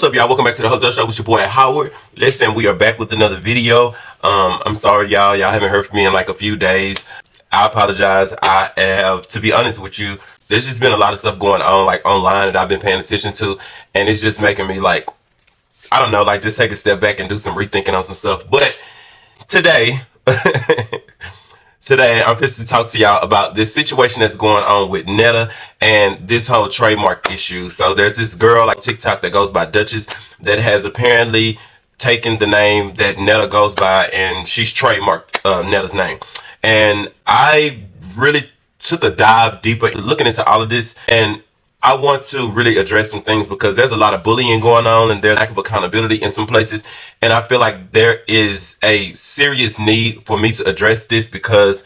What's up, y'all? Welcome back to the Hotel Show with your boy Howard. Listen, we are back with another video. I'm sorry, y'all haven't heard from me in like a few days. I apologize. I have, to be honest with you, there's just been a lot of stuff going on like online that I've been paying attention to, and it's just making me like, I don't know, like just take a step back and do some rethinking on some stuff. But today today I'm just to talk to y'all about this situation that's going on with Netta and this whole trademark issue. So there's this girl like TikTok that goes by Duchess that has apparently taken the name that Netta goes by, and she's trademarked Netta's name. And I really took a dive deeper looking into all of this, and I want to really address some things because there's a lot of bullying going on and there's lack of accountability in some places. And I feel like there is a serious need for me to address this because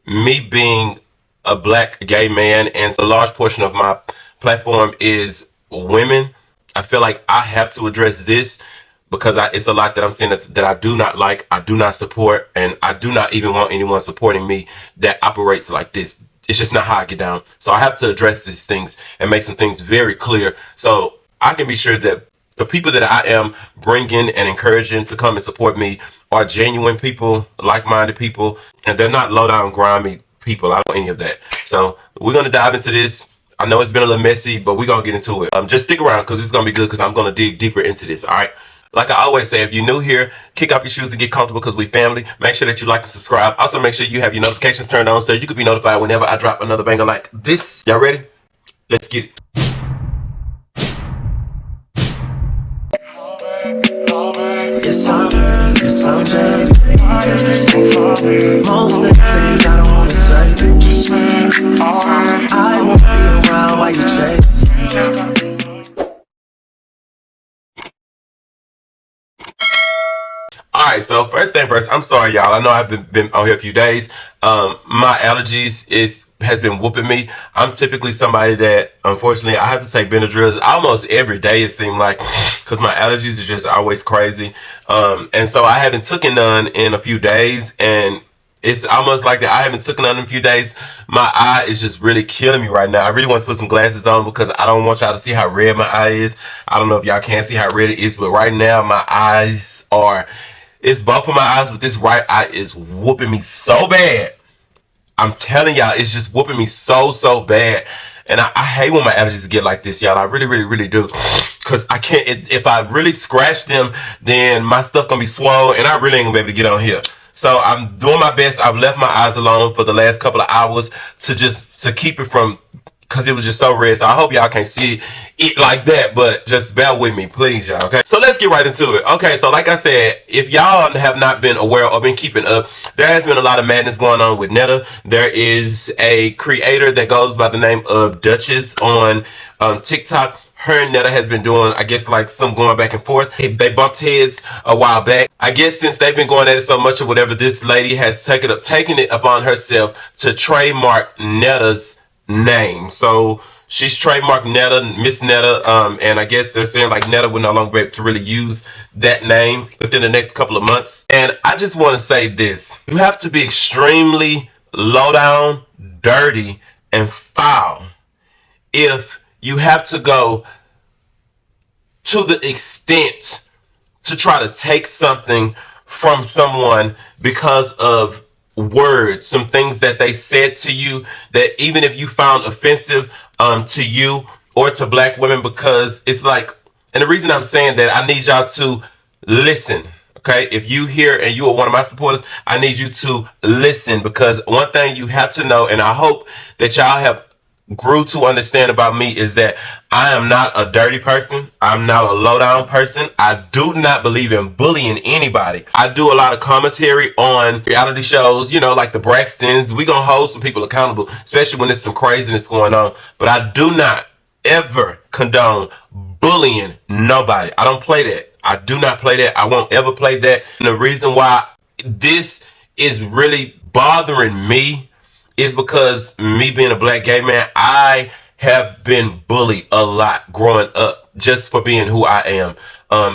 me being a black gay man and a large portion of my platform is women, I feel like I have to address this because it's a lot that I'm saying that I do not like, I do not support, and I do not even want anyone supporting me that operates like this. It's just not how I get down. So I have to address these things and make some things very clear so I can be sure that the people that I am bringing and encouraging to come and support me are genuine people, like-minded people, and they're not low-down, grimy people. I don't want any of that. So we're going to dive into this. I know it's been a little messy, but we're going to get into it. Just stick around because it's going to be good because I'm going to dig deeper into this, all right? Like I always say, if you're new here, kick off your shoes and get comfortable because we family. Make sure that you like and subscribe. Also, make sure you have your notifications turned on so you can be notified whenever I drop another banger like this. Y'all ready? Let's get it. Yes, I'm jaded. Most of the things I don't wanna say. I won't be around while you chase. Alright, so first thing first, I'm sorry y'all. I know I've been on here a few days. My allergies has been whooping me. I'm typically somebody that, unfortunately, I have to take Benadryls almost every day, it seems like, because my allergies are just always crazy. And so I haven't taken none in a few days, and it's almost like that I haven't taken none in a few days. My eye is just really killing me right now. I really want to put some glasses on because I don't want y'all to see how red my eye is. I don't know if y'all can see how red it is, but right now my eyes are... It's both of my eyes, but this right eye is whooping me so bad. I'm telling y'all, it's just whooping me so bad. And I hate when my allergies get like this, y'all. I really do. Because I can't, if I really scratch them, then my stuff gonna be swollen and I really ain't gonna be able to get on here. So I'm doing my best. I've left my eyes alone for the last couple of hours to keep it from, because it was just so red. So I hope y'all can't see it like that, but just bear with me, please, y'all, okay? So let's get right into it. Okay, so like I said, if y'all have not been aware or been keeping up, there has been a lot of madness going on with Netta. There is a creator that goes by the name of Duchess on TikTok. Her and Netta has been doing, I guess, like some going back and forth. They bumped heads a while back. I guess since they've been going at it so much or whatever, this lady has taken it upon herself to trademark Netta's name. So she's trademarked Netta, Miss Netta, and I guess they're saying like Netta will no longer be able to really use that name within the next couple of months. And I just want to say this: you have to be extremely low down, dirty, and foul if you have to go to the extent to try to take something from someone because of words, some things that they said to you that even if you found offensive to you or to black women, because it's like, and the reason I'm saying that, I need y'all to listen, okay? If you here and you are one of my supporters, I need you to listen, because one thing you have to know, and I hope that y'all have grew to understand about me, is that I am not a dirty person. I'm not a low down person. I do not believe in bullying anybody. I do a lot of commentary on reality shows, you know, like the Braxtons. We gonna hold some people accountable, especially when there's some craziness going on. But I do not ever condone bullying nobody. I don't play that. I do not play that. I won't ever play that. And the reason why this is really bothering me is because me being a black gay man, I have been bullied a lot growing up just for being who I am.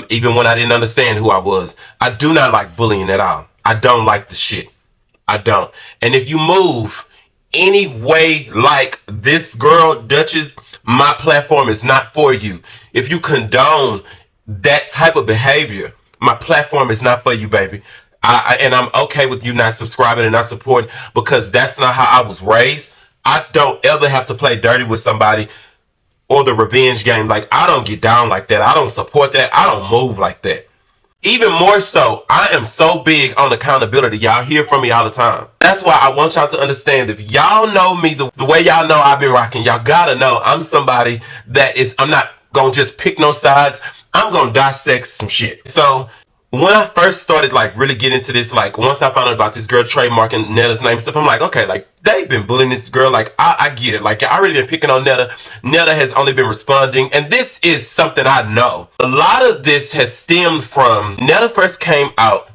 Even when I didn't understand who I was. I do not like bullying at all. I don't like the shit. I don't. And if you move any way like this girl, Duchess, my platform is not for you. If you condone that type of behavior, my platform is not for you, baby. And I'm okay with you not subscribing and not supporting because that's not how I was raised. I don't ever have to play dirty with somebody or the revenge game. Like, I don't get down like that. I don't support that. I don't move like that. Even more so, I am so big on accountability. Y'all hear from me all the time. That's why I want y'all to understand, if y'all know me the way y'all know I've been rocking, y'all gotta know I'm somebody that is, I'm not gonna just pick no sides. I'm gonna dissect some shit. So when I first started like really getting into this, like once I found out about this girl trademarking Netta's name and stuff, I'm like, okay, like they've been bullying this girl. Like I get it. Like I already been picking on Netta. Netta has only been responding, and this is something I know. A lot of this has stemmed from Netta first came out.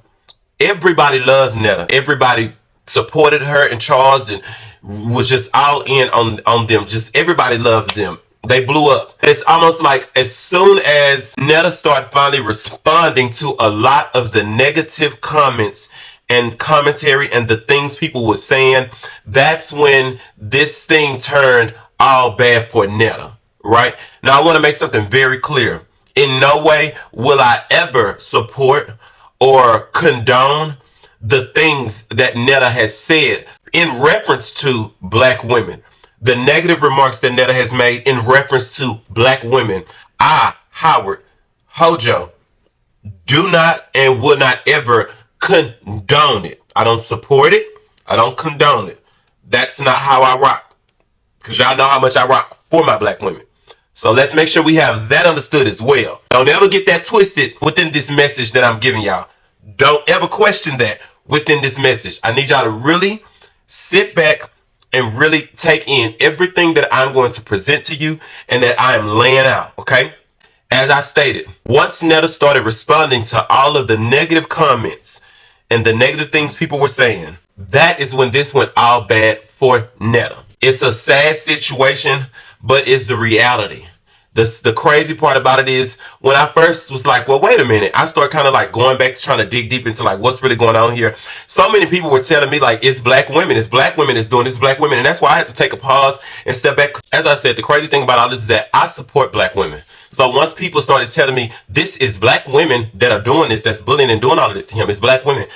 Everybody loved Netta. Everybody supported her and Charles and was just all in on them. Just everybody loved them. They blew up. It's almost like as soon as Netta started finally responding to a lot of the negative comments and commentary and the things people were saying, that's when this thing turned all bad for Netta, right? Now I want to make something very clear. In no way will I ever support or condone the things that Netta has said in reference to black women. The negative remarks that Netta has made in reference to black women. I, Howard, Hojo, do not and would not ever condone it. I don't support it. I don't condone it. That's not how I rock. Because y'all know how much I rock for my black women. So let's make sure we have that understood as well. Don't ever get that twisted within this message that I'm giving y'all. Don't ever question that within this message. I need y'all to really sit back and really take in everything that I'm going to present to you and that I am laying out, okay? As I stated, once Netta started responding to all of the negative comments and the negative things people were saying, that is when this went all bad for Netta. It's a sad situation, but it's the reality. The crazy part about it is when I first was like, well, wait a minute. I started kind of like going back to trying to dig deep into like what's really going on here. So many people were telling me like, it's black women that's doing this, black women. And that's why I had to take a pause and step back. As I said, the crazy thing about all this is that I support black women. So once people started telling me this is black women that are doing this, that's bullying and doing all of this to him, it's black women.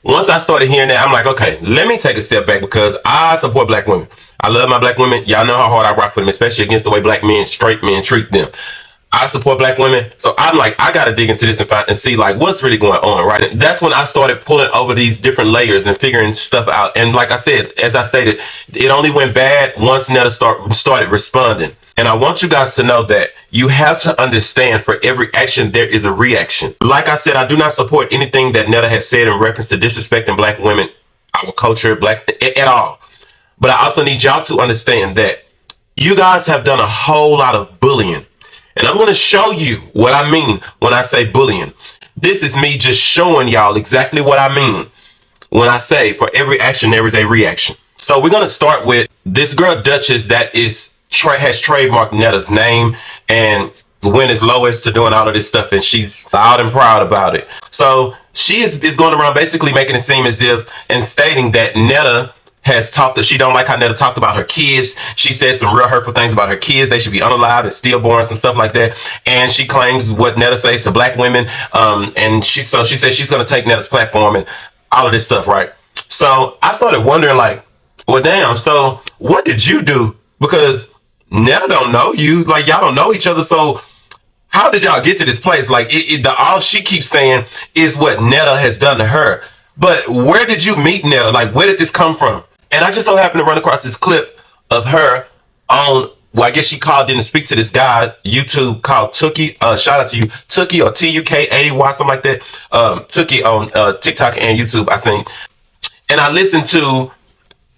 Once I started hearing that, I'm like, okay, let me take a step back because I support black women. I love my black women. Y'all know how hard I rock for them, especially against the way black men, straight men treat them. I support black women. So I'm like, I got to dig into this and find and see like what's really going on, right? And that's when I started pulling over these different layers and figuring stuff out. And like I said, as I stated, it only went bad once Netta started responding. And I want you guys to know that you have to understand for every action, there is a reaction. Like I said, I do not support anything that Netta has said in reference to disrespecting black women, our culture, black at all. But I also need y'all to understand that you guys have done a whole lot of bullying. And I'm going to show you what I mean when I say bullying. This is me just showing y'all exactly what I mean when I say for every action, there is a reaction. So we're going to start with this girl, Duchess, that has trademarked Netta's name and went as low as to doing all of this stuff. And she's loud and proud about it. So she is going around basically making it seem as if and stating that Netta has talked that she don't like how Netta talked about her kids. She said some real hurtful things about her kids. They should be unalive and stillborn, some stuff like that. And she claims what Netta says to black women. And she said she's going to take Netta's platform and all of this stuff, right? So I started wondering like, well, damn, so what did you do? Because Netta don't know you. Like, y'all don't know each other. So how did y'all get to this place? Like, all she keeps saying is what Netta has done to her. But where did you meet Netta? Like, where did this come from? And I just so happened to run across this clip of her on, well, I guess she didn't speak to this guy, YouTube called Tookie. Shout out to you, Tookie, or Tukay, something like that. Tookie on TikTok and YouTube, I think. And I listened to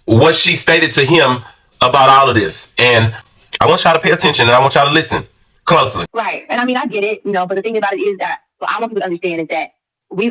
what she stated to him about all of this. And I want y'all to pay attention and I want y'all to listen closely. Right. And I mean, I get it, but the thing about it is that what I want people to understand is that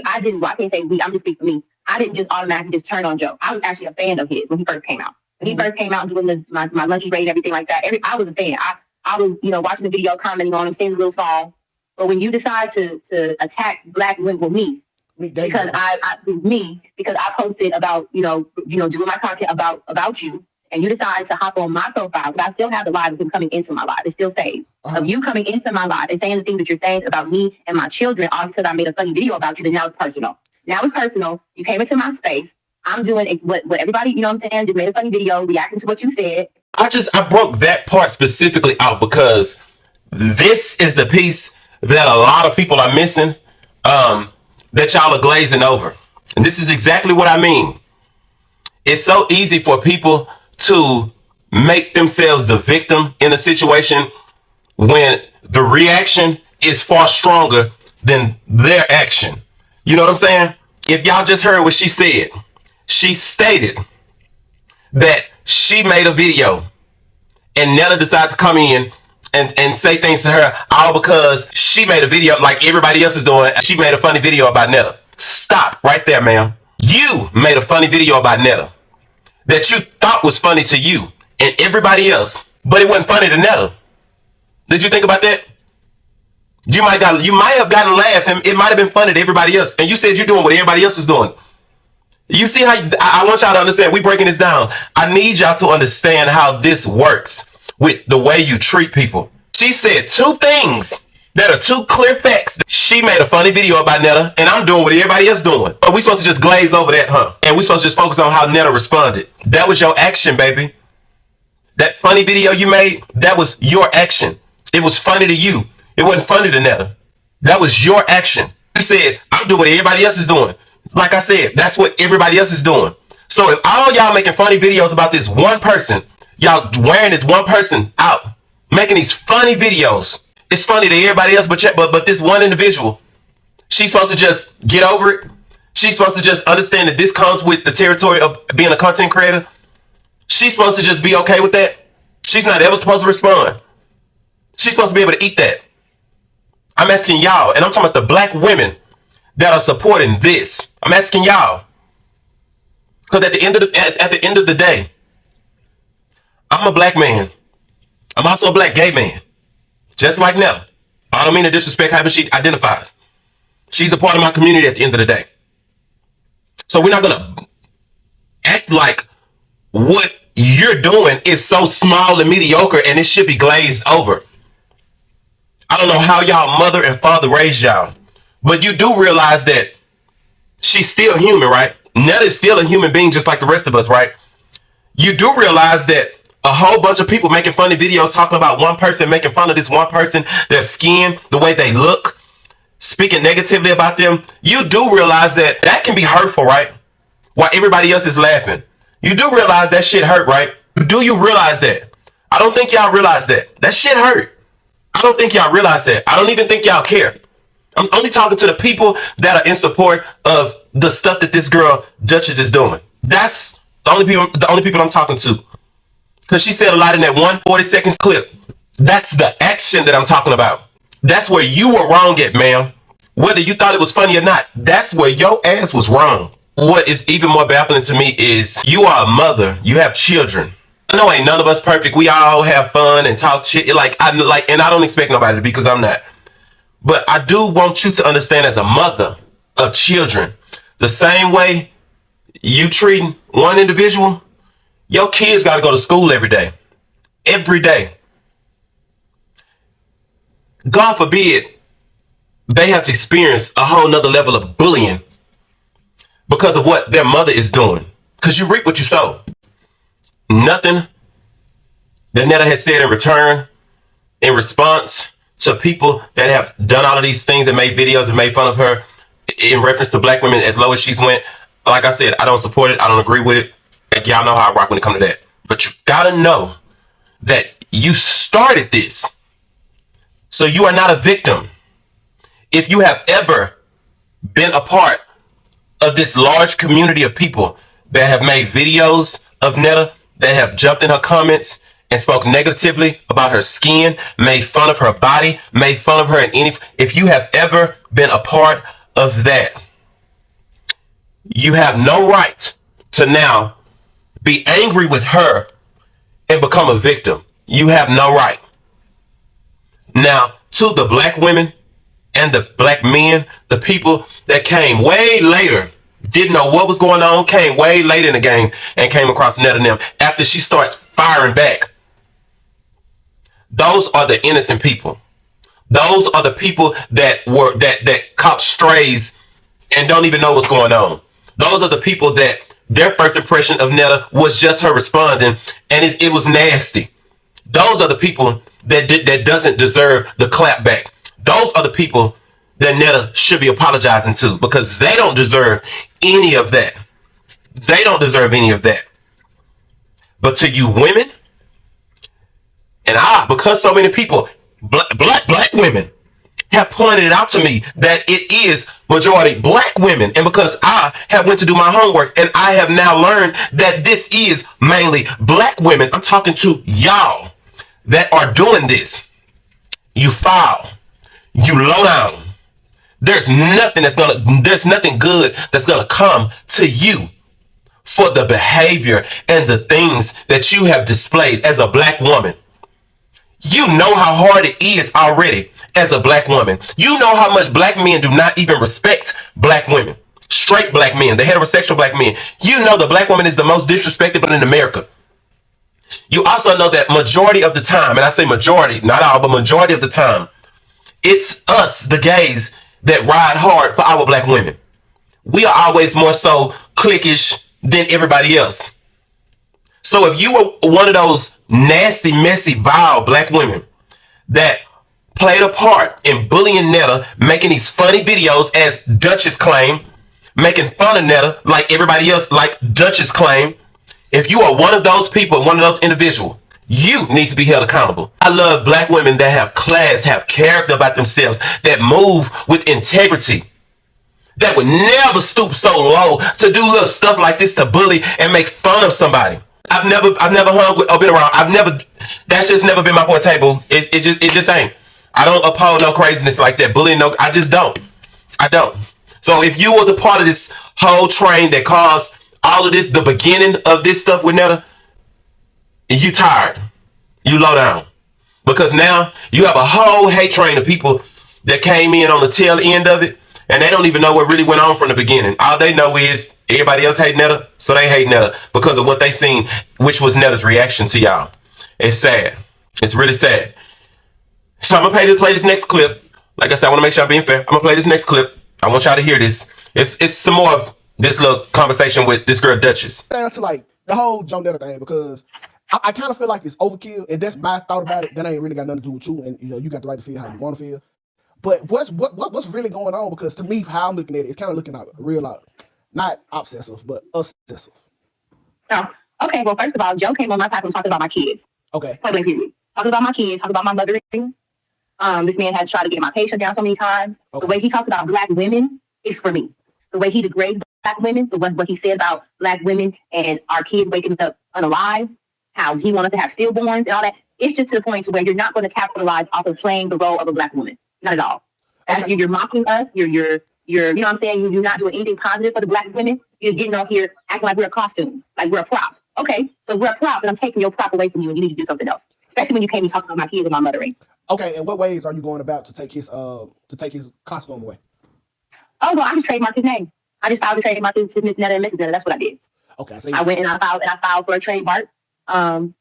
I can't say we, I'm just speaking for me. I didn't just automatically just turn on Joe. I was actually a fan of his when he first came out. When he first came out doing my lunches rate and everything like that, I was a fan. I was, watching the video, commenting on him, singing the little song. But when you decide to attack black women with me, because I posted about, doing my content about you and you decide to hop on my profile, because I still have the live of him coming into my live. It's still saved. Of you coming into my live and saying the things that you're saying about me and my children, all because I made a funny video about you, then now it's personal. Now it's personal. You came into my space. I'm doing what everybody, you know what I'm saying, just made a funny video reacting to what you said. I broke that part specifically out because this is the piece that a lot of people are missing, that y'all are glazing over. And this is exactly what I mean. It's so easy for people to make themselves the victim in a situation when the reaction is far stronger than their action. You know what I'm saying? If y'all just heard what she said, she stated that she made a video and Netta decided to come in and say things to her all because she made a video like everybody else is doing. She made a funny video about Netta. Stop right there, ma'am. You made a funny video about Netta that you thought was funny to you and everybody else, but it wasn't funny to Netta. Did you think about that? You might have gotten laughs and it might have been funny to everybody else. And you said you're doing what everybody else is doing. You see how I want y'all to understand. We breaking this down. I need y'all to understand how this works with the way you treat people. She said two things that are two clear facts. She made a funny video about Netta, and I'm doing what everybody else doing. But we supposed to just glaze over that, huh? And we supposed to just focus on how Netta responded. That was your action, baby. That funny video you made, that was your action. It was funny to you. It wasn't funny to Netta. That was your action. You said, I'm doing what everybody else is doing. Like I said, that's what everybody else is doing. So if all y'all making funny videos about this one person, y'all wearing this one person out, making these funny videos, it's funny to everybody else, but this one individual, she's supposed to just get over it. She's supposed to just understand that this comes with the territory of being a content creator. She's supposed to just be okay with that. She's not ever supposed to respond. She's supposed to be able to eat that. I'm asking y'all, and I'm talking about the black women that are supporting this. I'm asking y'all, because at the end of the day, I'm a black man. I'm also a black gay man, just like Netta. I don't mean to disrespect how she identifies. She's a part of my community at the end of the day. So we're not gonna act like what you're doing is so small and mediocre and it should be glazed over. I don't know how y'all mother and father raised y'all, but you do realize that she's still human, right? Netta is still a human being just like the rest of us, right? You do realize that a whole bunch of people making funny videos talking about one person, making fun of this one person, their skin, the way they look, speaking negatively about them. You do realize that that can be hurtful, right? While everybody else is laughing. You do realize that shit hurt, right? Do you realize that? I don't think y'all realize that. That shit hurt. I don't think y'all realize that. I don't even think y'all care. I'm only talking to the people that are in support of the stuff that this girl Duchess is doing. That's the only people I'm talking to. Because she said a lot in that 1 40-second clip. That's the action that I'm talking about. That's where you were wrong at, ma'am. Whether you thought it was funny or not, that's where your ass was wrong. What is even more baffling to me is you are a mother. You have children. I know ain't none of us perfect. We all have fun and talk shit. And I don't expect nobody to be, because I'm not. But I do want you to understand, as a mother of children, the same way you treating one individual, your kids got to go to school every day. Every day. God forbid they have to experience a whole nother level of bullying because of what their mother is doing. Because you reap what you sow. Nothing that Netta has said in return, in response to people that have done all of these things and made videos and made fun of her in reference to black women as low as she's went. Like I said, I don't support it. I don't agree with it. Like, y'all know how I rock when it comes to that. But you gotta know that you started this. So you are not a victim. If you have ever been a part of this large community of people that have made videos of Netta, that have jumped in her comments and spoke negatively about her skin, made fun of her body, made fun of her if you have ever been a part of that, you have no right to now be angry with her and become a victim. You have no right. Now, to the black women and the black men, the people that came way later didn't know what was going on, came way late in the game and came across Netta and them after she started firing back. Those are the innocent people. Those are the people that caught strays and don't even know what's going on. Those are the people that their first impression of Netta was just her responding, and it was nasty. Those are the people that doesn't deserve the clap back. Those are the people that Netta should be apologizing to, because they don't deserve any of that. They don't deserve any of that. But to you women, and because so many people, black women, have pointed it out to me that it is majority black women, and because I have went to do my homework and I have now learned that this is mainly black women, I'm talking to y'all that are doing this. You foul, you low down. There's nothing good that's gonna come to you for the behavior and the things that you have displayed as a black woman. You know how hard it is already as a black woman. You know how much black men do not even respect black women. Straight black men, the heterosexual black men. You know the black woman is the most disrespected in America. You also know that majority of the time, and I say majority, not all, but majority of the time, it's us, the gays, that ride hard for our black women. We are always more so cliquish than everybody else. So if you were one of those nasty, messy, vile black women that played a part in bullying Netta, making these funny videos as Duchess claim, making fun of Netta like everybody else, like Duchess claim, if you are one of those people, one of those individuals, you need to be held accountable. I love black women that have class, have character about themselves, that move with integrity, that would never stoop so low to do little stuff like this, to bully and make fun of somebody. I've never hung with or been around. That's just never been my forte. It just ain't. I don't oppose no craziness like that. Bullying, no, I just don't. I don't. So if you were the part of this whole train that caused all of this, the beginning of this stuff with Netta, you tired. You low down. Because now you have a whole hate train of people that came in on the tail end of it, and they don't even know what really went on from the beginning. All they know is everybody else hate Netta, so they hate Netta because of what they seen, which was Netta's reaction to y'all. It's sad. It's really sad. So I'm gonna play this next clip. Like I said, I want to make sure I'm being fair. I'm gonna play this next clip. I want y'all to hear this. It's some more of this little conversation with this girl Duchess. Down to like the whole Joe Netta thing, because I kind of feel like it's overkill, and that's my thought about it. That ain't really got nothing to do with you, and you got the right to feel how you want to feel. But what's really going on? Because to me, how I'm looking at it, it's kind of looking out real not obsessive, but obsessive. Oh, okay. Well, first of all, Joe came on my platform talking about my kids. Okay. Point period. Talking about my kids, talking about my mothering. This man has tried to get my page shut down so many times. Okay. The way he talks about black women is for me. The way he degrades black women, what he said about black women and our kids waking up unalive, how he wanted to have stillborns and all that, it's just to the point to where you're not going to capitalize off of playing the role of a black woman. Not at all. Okay. You're mocking us. You're you know what I'm saying? You're not doing anything positive for the black women. You're getting on here acting like we're a costume, like we're a prop. Okay, so we're a prop, and I'm taking your prop away from you, and you need to do something else. Especially when you came and talking about my kids and my mothering. Okay, and what ways are you going about to take his costume away? Oh no, I just trademarked his name. I just filed a trademark to Miss Netta and Mrs. Netta. That's what I did. Okay, I went and I filed for a trademark,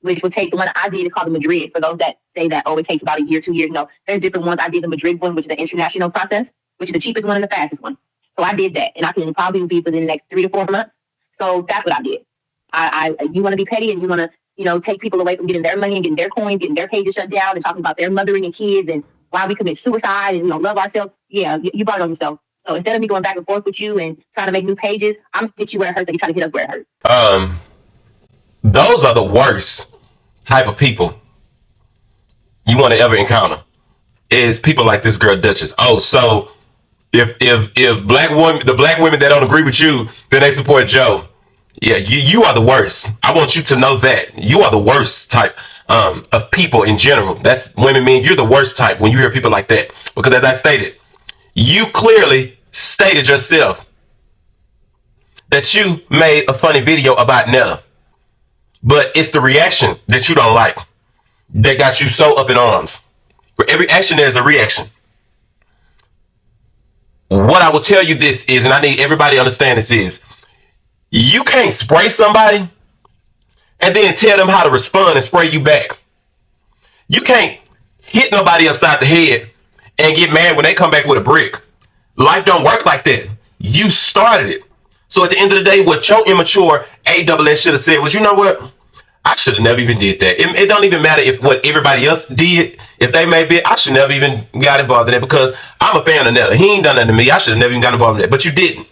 which would take the one I did is called the Madrid. For those that say that, it takes about a year, 2 years. No, there's different ones. I did the Madrid one, which is the international process, which is the cheapest one and the fastest one. So I did that, and I can probably be within the next 3 to 4 months. So that's what I did. You want to be petty and you want to, take people away from getting their money and getting their coins, getting their pages shut down, and talking about their mothering and kids and why we commit suicide and love ourselves. Yeah, you brought it on yourself. So instead of me going back and forth with you and trying to make new pages, I'm gonna hit you where it hurts, and you try to hit us where it hurts. Those are the worst type of people you want to ever encounter. Is people like this girl Duchess. Oh, so if the black women that don't agree with you, then they support Joe. Yeah, you are the worst. I want you to know that you are the worst type of people in general. That's women, men. You're the worst type when you hear people like that, because as I stated, you clearly stated yourself that you made a funny video about Netta, but it's the reaction that you don't like that got you so up in arms. For every action, there's a reaction. what I will tell you this is, and I need everybody to understand this is, you can't spray somebody and then tell them how to respond and spray you back. You can't hit nobody upside the head and get mad when they come back with a brick. Life don't work like that. You started it. So at the end of the day, what your immature AWS should have said was, you know what? I should have never even did that. It don't even matter if what everybody else did, if they may be, I should never even got involved in that because I'm a fan of Netta. He ain't done that to me. I should have never even got involved in that. But you didn't.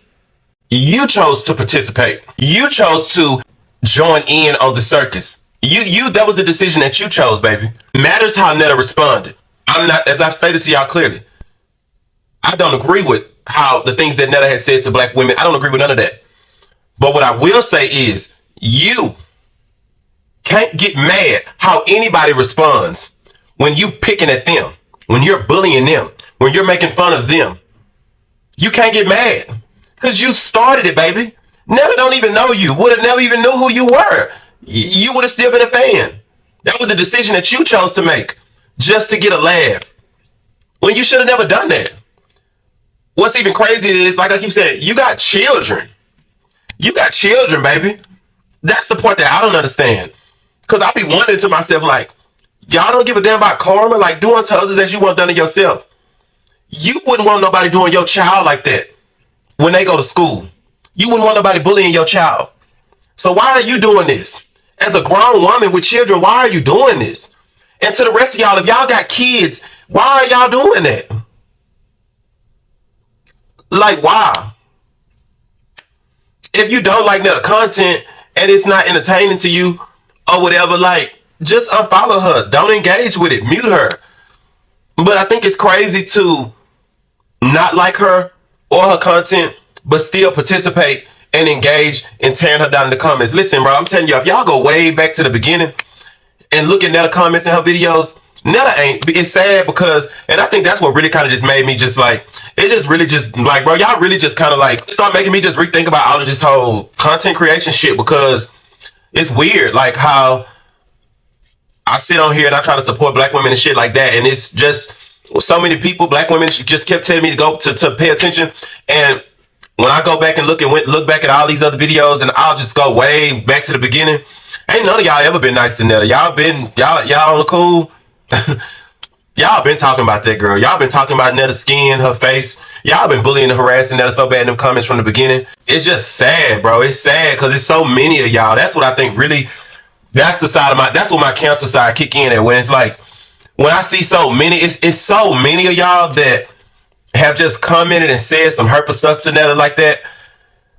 You chose to participate. You chose to join in on the circus. That was the decision that you chose, baby. Matters how Netta responded. I'm not, as I've stated to y'all clearly, I don't agree with how the things that Netta has said to black women. I don't agree with none of that. But what I will say is, you can't get mad how anybody responds when you picking at them, when you're bullying them, when you're making fun of them. You can't get mad because you started it, baby. Netta don't even know you. Would have never even knew who you were. You would have still been a fan. That was the decision that you chose to make just to get a laugh when you should have never done that. What's even crazy is, like I keep saying, you got children. You got children, baby. That's the part that I don't understand. Because I be wondering to myself, like, y'all don't give a damn about karma? Like, do unto others as you want done to yourself. You wouldn't want nobody doing your child like that when they go to school. You wouldn't want nobody bullying your child. So why are you doing this? As a grown woman with children, why are you doing this? And to the rest of y'all, if y'all got kids, why are y'all doing that? Like, why? If you don't like Netta content and it's not entertaining to you or whatever, like, just unfollow her. Don't engage with it. Mute her. But I think it's crazy to not like her or her content, but still participate and engage and tearing her down in the comments. Listen, bro, I'm telling you, if y'all go way back to the beginning and look at Netta comments in her videos, Netta ain't. It's sad because, and I think that's what really kind of just made me just like, it just really just like, bro, y'all really just kind of like start making me just rethink about all of this whole content creation shit because it's weird, like how I sit on here and I try to support black women and shit like that, and it's just so many people, black women, just kept telling me to go to pay attention. And when I go back and look back at all these other videos, and I'll just go way back to the beginning, ain't none of y'all ever been nice to Netta. Y'all on the cool. Y'all been talking about that girl. Y'all been talking about Netta's skin, her face. Y'all been bullying and harassing Netta so bad in them comments from the beginning. It's just sad, bro. It's sad because it's so many of y'all. That's what I think really, that's what my cancer side kick in at, when it's like, when I see so many, it's so many of y'all that have just commented and said some hurtful stuff to Netta like that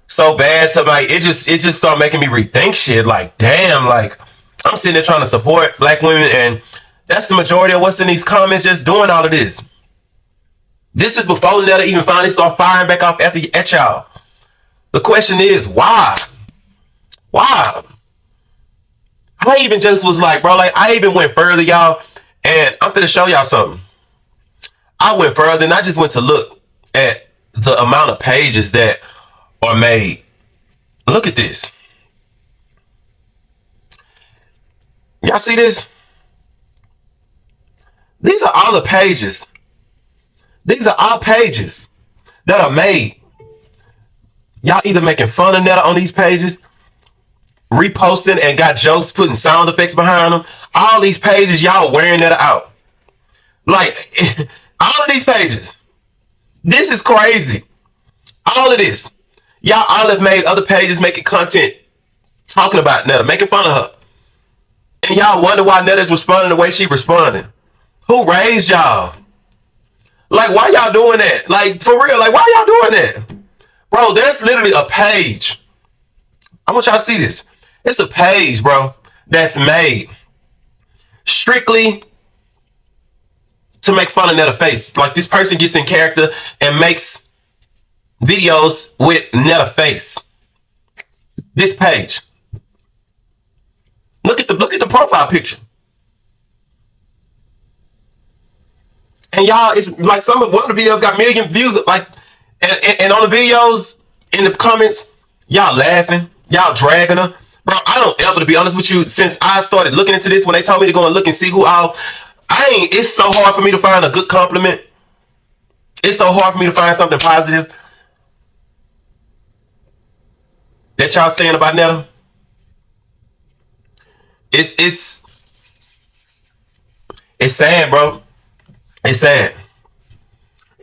so bad to like, it just start making me rethink shit. Like, damn, like I'm sitting there trying to support black women, and that's the majority of what's in these comments just doing all of this. This is before Netta even finally start firing back off at y'all. The question is, why? Why? I even just was like, bro, like I even went further, y'all, and I'm finna show y'all something. I went further and I just went to look at the amount of pages that are made. Look at this. Y'all see this? These are all the pages. These are all pages that are made. Y'all either making fun of Netta on these pages, reposting and got jokes, putting sound effects behind them. All these pages, y'all wearing Netta out. Like, all of these pages. This is crazy. All of this. Y'all all have made other pages making content, talking about Netta, making fun of her. And y'all wonder why Netta's responding the way she responding. Who raised y'all? Like, why y'all doing that? Like, for real, like, why y'all doing that? Bro, there's literally a page. I want y'all to see this. It's a page, bro, that's made strictly to make fun of Netta face. Like, this person gets in character and makes videos with Netta face. This page. Look at the profile picture. And y'all, it's like one of the videos got 1 million views, like, and on the videos, in the comments, y'all laughing, y'all dragging her. Bro, I don't ever, to be honest with you, since I started looking into this, when they told me to go and look and see who it's so hard for me to find a good compliment. It's so hard for me to find something positive that y'all saying about Netta. It's it's sad, bro. It's sad.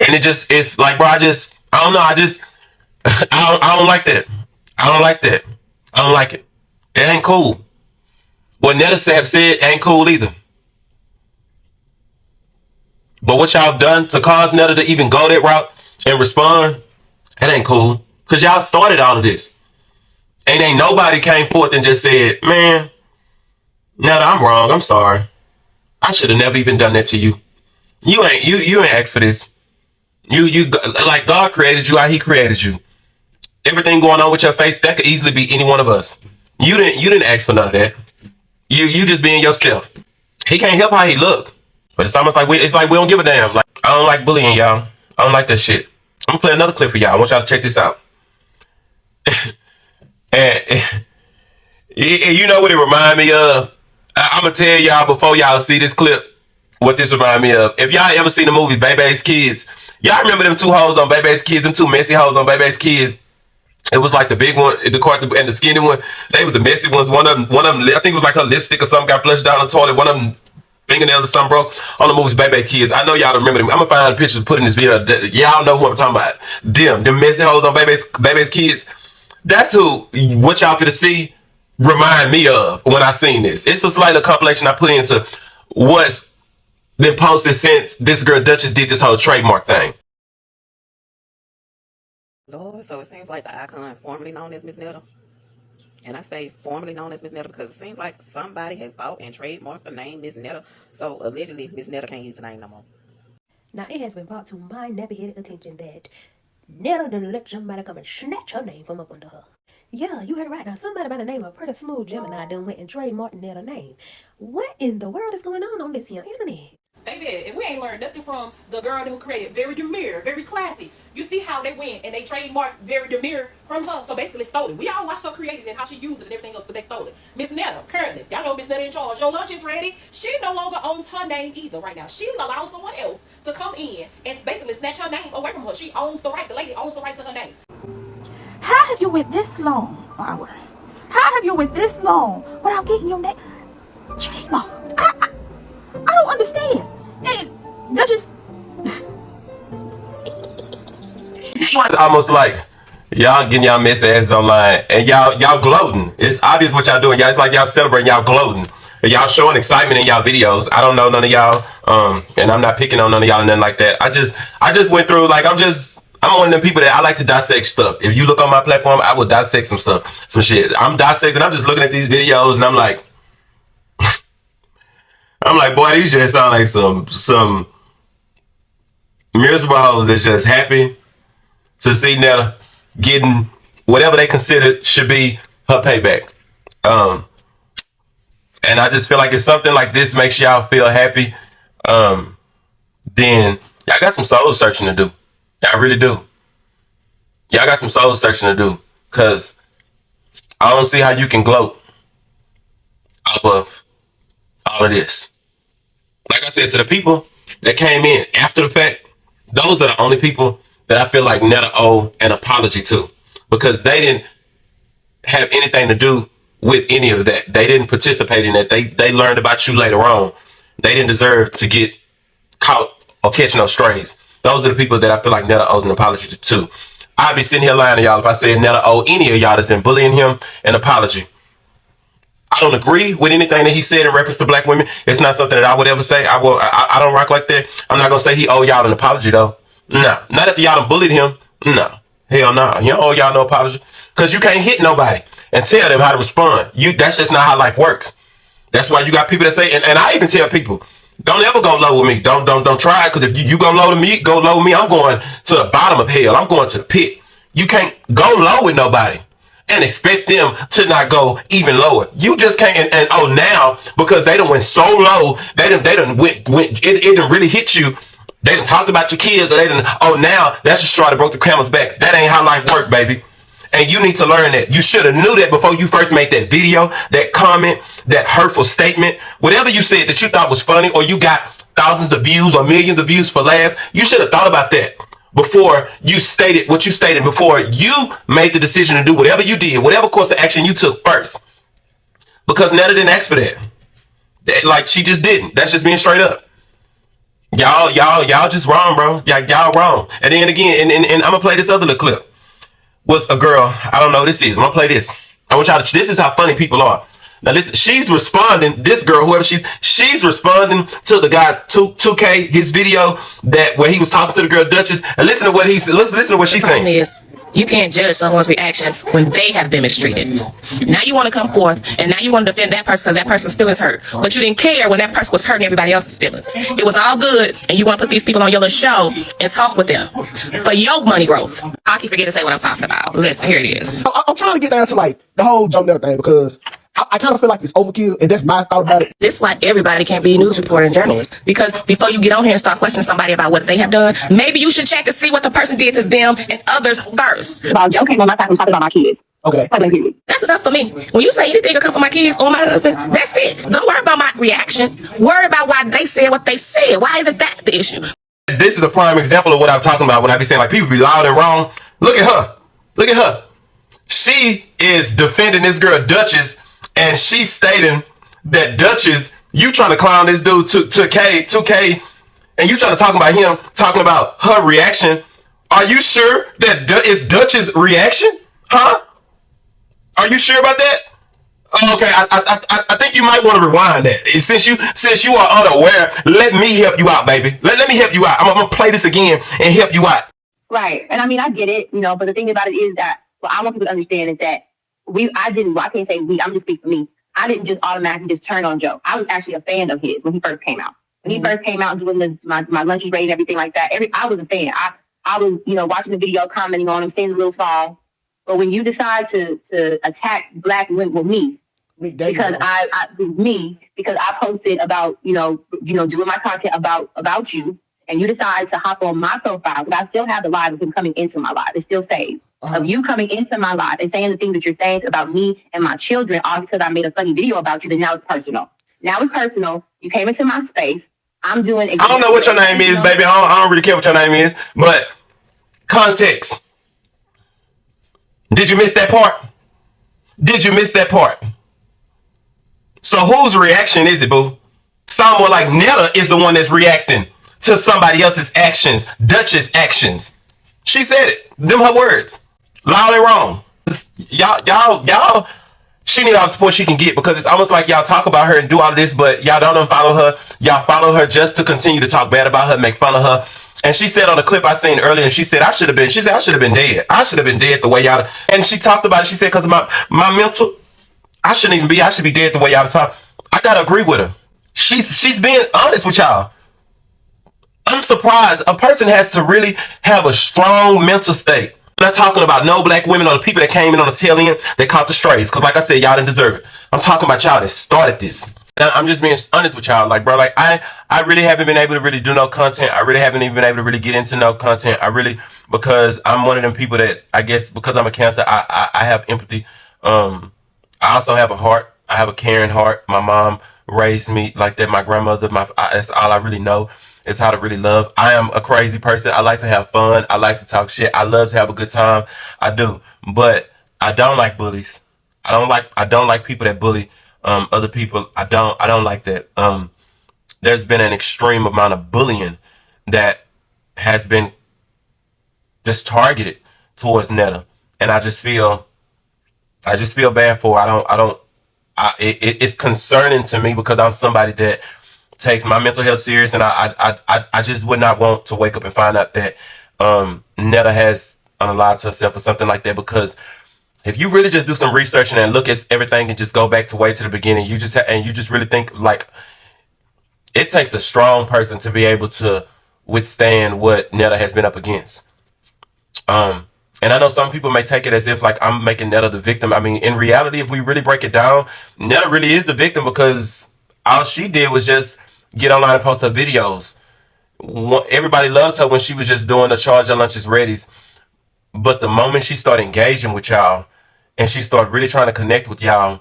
And it's like, bro, I don't know. I don't like that. I don't like that. I don't like it. It ain't cool. What Netta have said ain't cool either. But what y'all done to cause Netta to even go that route and respond, that ain't cool. Cause y'all started all of this. And ain't nobody came forth and just said, man, Netta, I'm wrong. I'm sorry. I should have never even done that to you. You ain't asked for this. You like God created you how he created you. Everything going on with your face, that could easily be any one of us. You didn't ask for none of that. You just being yourself. He can't help how he look. But it's almost like we don't give a damn. Like, I don't like bullying, y'all. I don't like that shit. I'm gonna play another clip for y'all. I want y'all to check this out. and you know what it remind me of? I'm gonna tell y'all before y'all see this clip what this remind me of. If y'all ever seen the movie Baby's Kids, y'all remember them two hoes on Baby's Kids, them two messy hoes on Baby's Kids? It was like the big one, the court, and the skinny one. They was the messy ones. One of them, I think it was like her lipstick or something got flushed down the toilet. One of them fingernails or something broke on the movie Baby's Kids. I know y'all don't remember them. I'm gonna find pictures, put in this video. Y'all know who I'm talking about. Them messy hoes on Baby's Kids. That's what y'all gonna see remind me of when I seen this. It's a slight compilation I put into what's been posted since this girl Duchess did this whole trademark thing. Lord, so it seems like the icon formerly known as Miss Netta. And I say formerly known as Miss Netta because it seems like somebody has bought and trademarked the name Miss Netta. So allegedly, Miss Netta can't use the name no more. Now, it has been brought to my nappy-headed attention that Netta done let somebody come and snatch her name from up under her. Yeah, you heard it right. Now, somebody by the name of Pretty Smooth Gemini done went and trademarked Netta name. What in the world is going on this here internet? Baby, if we ain't learned nothing from the girl who created Very Demure, Very Classy, you see how they went and they trademarked Very Demure from her, so basically stole it. We all watched her create it and how she used it and everything else, but they stole it. Miss Netta, currently, y'all know Miss Netta in charge. Your lunch is ready. She no longer owns her name either right now. She allows someone else to come in and basically snatch her name away from her. She owns the right. The lady owns the right to her name. How have you went this long, Howard? How have you went this long without getting your name trademarked? I don't understand. And they're just almost like y'all getting y'all mess asses online and y'all gloating. It's obvious what y'all doing. Y'all, it's like y'all celebrating, y'all gloating. And y'all showing excitement in y'all videos. I don't know none of y'all, and I'm not picking on none of y'all and nothing like that. I just went through, like, I'm one of them people that I like to dissect stuff. If you look on my platform, I will dissect some stuff, some shit. I'm dissecting. I'm just looking at these videos and I'm like, boy, these just sound like some miserable hoes that's just happy to see Netta getting whatever they consider should be her payback. And I just feel like if something like this makes y'all feel happy, then y'all got some soul searching to do. Y'all really do. Y'all got some soul searching to do. Because I don't see how you can gloat off of all of this. Like I said, to the people that came in after the fact, those are the only people that I feel like Netta owe an apology to. Because they didn't have anything to do with any of that. They didn't participate in that. They learned about you later on. They didn't deserve to get caught or catch no strays. Those are the people that I feel like Netta owes an apology to. I'd be sitting here lying to y'all if I said Netta owe any of y'all that's been bullying him an apology. I don't agree with anything that he said in reference to black women. It's not something that I would ever say. I don't rock like that. I'm not gonna say he owe y'all an apology though. No, not after y'all done bullied him. No, hell no. He don't owe y'all no apology because you can't hit nobody and tell them how to respond. That's just not how life works. That's why you got people that say, and I even tell people, don't ever go low with me. Don't try it, because if you go low with me, I'm going to the bottom of hell. I'm going to the pit. You can't go low with nobody and expect them to not go even lower. You just can't. And oh, now because they done went so low, they done went. It done really hit you. They done talked about your kids, or they done. Oh, now that's the straw that broke the camel's back. That ain't how life work, baby. And you need to learn that. You should have knew that before you first made that video, that comment, that hurtful statement, whatever you said that you thought was funny, or you got thousands of views or millions of views for last. You should have thought about that before you stated what you stated, before you made the decision to do whatever you did, whatever course of action you took first. Because Netta didn't ask for that. Like, she just didn't. That's just being straight up. Y'all just wrong, bro. Y'all wrong. And then again, and I'm gonna play this other little clip. Was a girl, I don't know who this is. I'm gonna play this. I want y'all to, this is how funny people are. Now listen, she's responding, this girl, whoever she's responding to the guy 2K, his video that where he was talking to the girl Duchess, and listen to what he said. Listen to what she's saying. Is you can't judge someone's reaction when they have been mistreated. Now you want to come forth and now you want to defend that person because that person's feelings hurt. But you didn't care when that person was hurting everybody else's feelings. It was all good and you want to put these people on your little show and talk with them for your money growth. I keep forgetting to say what I'm talking about. Listen, here it is. I'm trying to get down to like the whole Joe Netta thing because I kind of feel like it's overkill, and that's my thought about it. This is why everybody can't be a news reporter and journalist. Because before you get on here and start questioning somebody about what they have done, maybe you should check to see what the person did to them and others first. About Joe came on my side and talking about my kids. Okay. That's enough for me. When you say anything will come for my kids or my husband, that's it. Don't worry about my reaction. Worry about why they said what they said. Why isn't that the issue? This is a prime example of what I'm talking about when I be saying like people be loud and wrong. Look at her. Look at her. She is defending this girl Duchess. And she's stating that Duchess, you trying to clown this dude 2K, and you trying to talk about him, talking about her reaction. Are you sure that it's Duchess' reaction? Huh? Are you sure about that? Okay, I think you might want to rewind that. Since you are unaware, let me help you out, baby. Let me help you out. I'm gonna play this again and help you out. Right, and I mean I get it, but the thing about it is that what I want people to understand is that I can't say we, I'm just speaking for me. I didn't just automatically just turn on Joe. I was actually a fan of his when he first came out. When he first came out doing my lunches rate and everything like that, I was a fan. I was, watching the video, commenting on him, singing the little song. But when you decide to attack black women with me because I posted about, doing my content about you, and you decide to hop on my profile, because I still have the live of him coming into my live. It's still saved. Of you coming into my life and saying the things that you're saying about me and my children, all because I made a funny video about you, then now it's personal. Now it's personal. You came into my space. I'm doing I don't know what your name is, baby. I don't really care what your name is. But context. Did you miss that part? Did you miss that part? So whose reaction is it, boo? Someone like Netta is the one that's reacting to somebody else's actions, Duchess' actions. She said it. Them her words. Loud and wrong. Y'all, she need all the support she can get, because it's almost like y'all talk about her and do all of this, but y'all don't unfollow her. Y'all follow her just to continue to talk bad about her, make fun of her. And she said on the clip I seen earlier, and she said, I should have been dead. I should have been dead the way y'all. And she talked about it. She said, because of my mental, I should be dead the way y'all talk. I gotta agree with her. She's being honest with y'all. I'm surprised. A person has to really have a strong mental state. I'm not talking about no black women or the people that came in on the tail end that caught the strays. Because like I said, y'all didn't deserve it. I'm talking about y'all that started this. And I'm just being honest with y'all. Like, bro, like I really haven't been able to really do no content. I really haven't even been able to really get into no content. Because I'm one of them people that, I guess because I'm a Cancer, I have empathy. I also have a heart. I have a caring heart. My mom raised me like that. My grandmother, that's all I really know. It's how to really love. I am a crazy person. I like to have fun. I like to talk shit. I love to have a good time. I do. But I don't like bullies. I don't like people that bully other people. I don't like that. There's been an extreme amount of bullying that has been just targeted towards Netta. And I just feel bad for her. It's concerning to me, because I'm somebody that takes my mental health serious, and I just would not want to wake up and find out that Netta has unalived herself or something like that. Because if you really just do some research and look at everything and just go back to way to the beginning, you just really think like it takes a strong person to be able to withstand what Netta has been up against. And I know some people may take it as if like I'm making Netta the victim. I mean, in reality, if we really break it down, Netta really is the victim, because all she did was just get online and post her videos. Everybody loved her when she was just doing the charge your lunches readies. But the moment she started engaging with y'all and she started really trying to connect with y'all,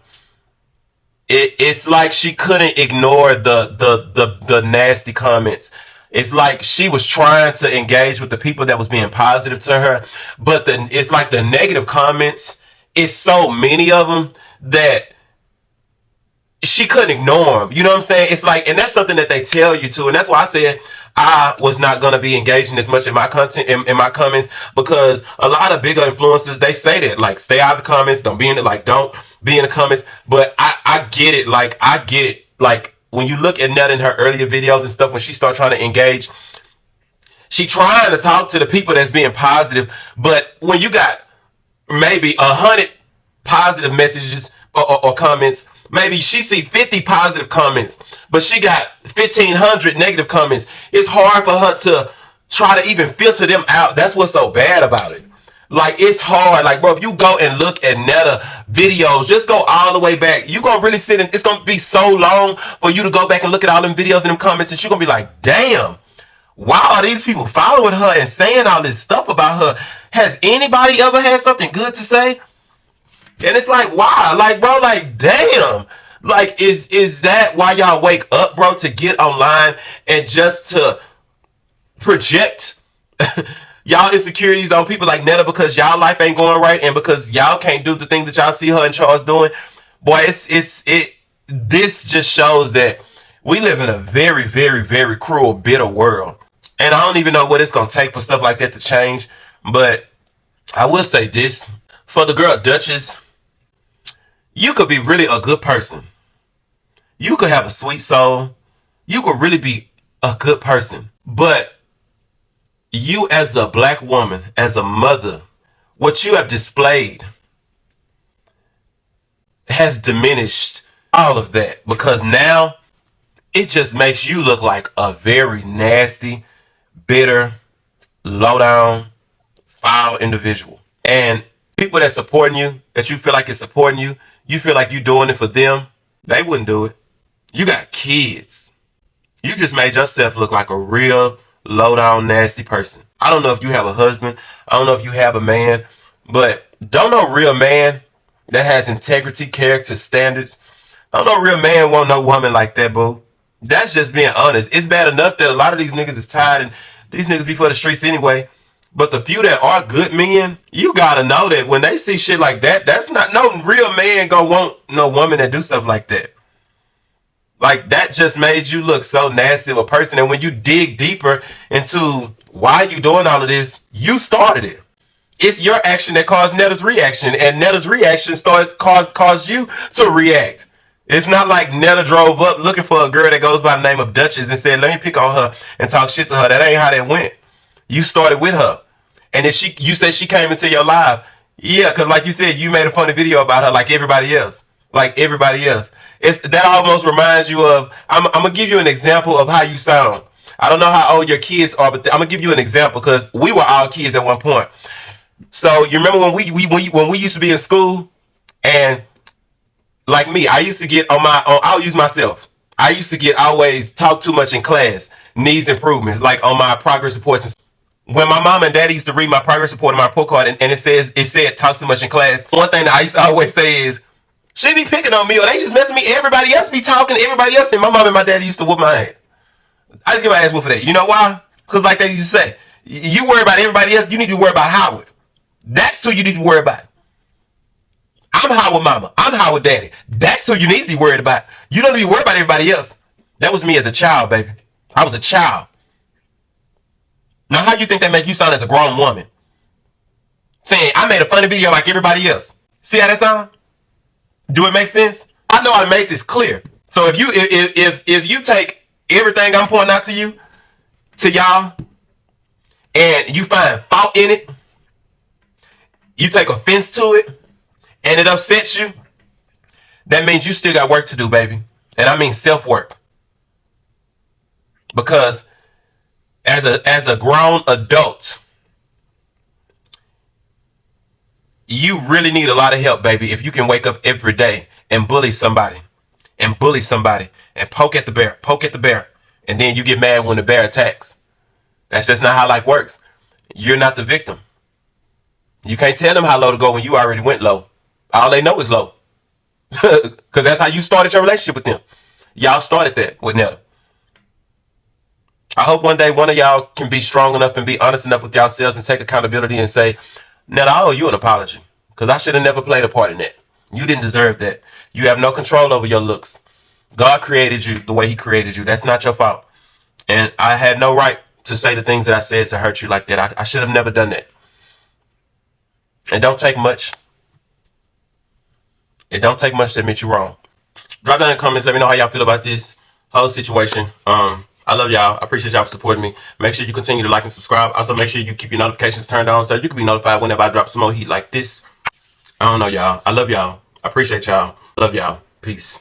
it's like she couldn't ignore the nasty comments. It's like she was trying to engage with the people that was being positive to her, but it's like the negative comments. It's so many of them that she couldn't ignore them. You know what I'm saying? It's like, and that's something that they tell you to, and that's why I said I was not gonna be engaging as much in my content in my comments, because a lot of bigger influencers, they say that, like, stay out of the comments, don't be in it, like, don't be in the comments. But I get it, like, I get it. Like, when you look at Netta in her earlier videos and stuff, when she started trying to engage, she trying to talk to the people that's being positive, but when you got maybe 100 positive messages or comments, maybe she see 50 positive comments, but she got 1,500 negative comments. It's hard for her to try to even filter them out. That's what's so bad about it. Like, it's hard. Like, bro, if you go and look at Netta videos, just go all the way back. You gonna really sit in, it's gonna be so long for you to go back and look at all them videos and them comments, and you're gonna be like, damn, why are these people following her and saying all this stuff about her? Has anybody ever had something good to say? And it's like, why? Like, bro, like, damn. Like, is that why y'all wake up, bro, to get online and just to project y'all insecurities on people like Netta because y'all life ain't going right and because y'all can't do the thing that y'all see her and Charles doing? Boy, this just shows that we live in a very, very, very cruel, bitter world. And I don't even know what it's going to take for stuff like that to change. But I will say this. For the girl Duchess, you could be really a good person. You could have a sweet soul. You could really be a good person. But you, as a black woman, as a mother, what you have displayed has diminished all of that, because now it just makes you look like a very nasty, bitter, low down, foul individual. And people that supporting you, that you feel like is supporting you, you feel like you're doing it for them, they wouldn't do it. You got kids. You just made yourself look like a real low down, nasty person. I don't know if you have a husband. I don't know if you have a man, but don't no real man that has integrity, character, standards. Don't no real man want no woman like that, boo. That's just being honest. It's bad enough that a lot of these niggas is tired and these niggas be for the streets anyway. But the few that are good men, you gotta know that when they see shit like that, that's not no real man gonna want no woman that do stuff like that. Like, that just made you look so nasty of a person. And when you dig deeper into why you doing all of this, you started it. It's your action that caused Netta's reaction, and Netta's reaction caused you to react. It's not like Netta drove up looking for a girl that goes by the name of Duchess and said, let me pick on her and talk shit to her. That ain't how that went. You started with her. And if you said she came into your live, yeah, because like you said, you made a funny video about her like everybody else. Like everybody else. That almost reminds you of, I'm going to give you an example of how you sound. I don't know how old your kids are, but I'm going to give you an example because we were all kids at one point. So you remember when we used to be in school, and like me, I used to get I'll use myself. I used to get always talk too much in class, needs improvements, like on my progress reports. When my mom and daddy used to read my progress report on my report card, and it said talk too much in class, one thing that I used to always say is, she be picking on me, or they just messing me. Everybody else be talking to everybody else, and my mom and my daddy used to whoop my ass. I just get my ass whooped for that. You know why? Because like they used to say, you worry about everybody else, you need to worry about Howard. That's who you need to worry about. I'm Howard mama. I'm Howard daddy. That's who you need to be worried about. You don't need to be worried about everybody else. That was me as a child, baby. I was a child. Now, how you think that make you sound as a grown woman? Saying, I made a funny video like everybody else. See how that sound? Do it make sense? I know how to make this clear. So if you take everything I'm pointing out to you, to y'all, and you find fault in it, you take offense to it, and it upsets you, that means you still got work to do, baby. And I mean self-work. Because as a grown adult, you really need a lot of help, baby, if you can wake up every day and bully somebody and poke at the bear, and then you get mad when the bear attacks. That's just not how life works. You're not the victim. You can't tell them how low to go when you already went low. All they know is low. Because that's how you started your relationship with them. Y'all started that with Netta. I hope one day one of y'all can be strong enough and be honest enough with yourselves and take accountability and say, Netta, I owe you an apology. Because I should have never played a part in that. You didn't deserve that. You have no control over your looks. God created you the way he created you. That's not your fault. And I had no right to say the things that I said to hurt you like that. I should have never done that. It don't take much. It don't take much to admit you're wrong. Drop down in the comments. Let me know how y'all feel about this whole situation. I love y'all. I appreciate y'all for supporting me. Make sure you continue to like and subscribe. Also, make sure you keep your notifications turned on so you can be notified whenever I drop some more heat like this. I don't know, y'all. I love y'all. I appreciate y'all. Love y'all. Peace.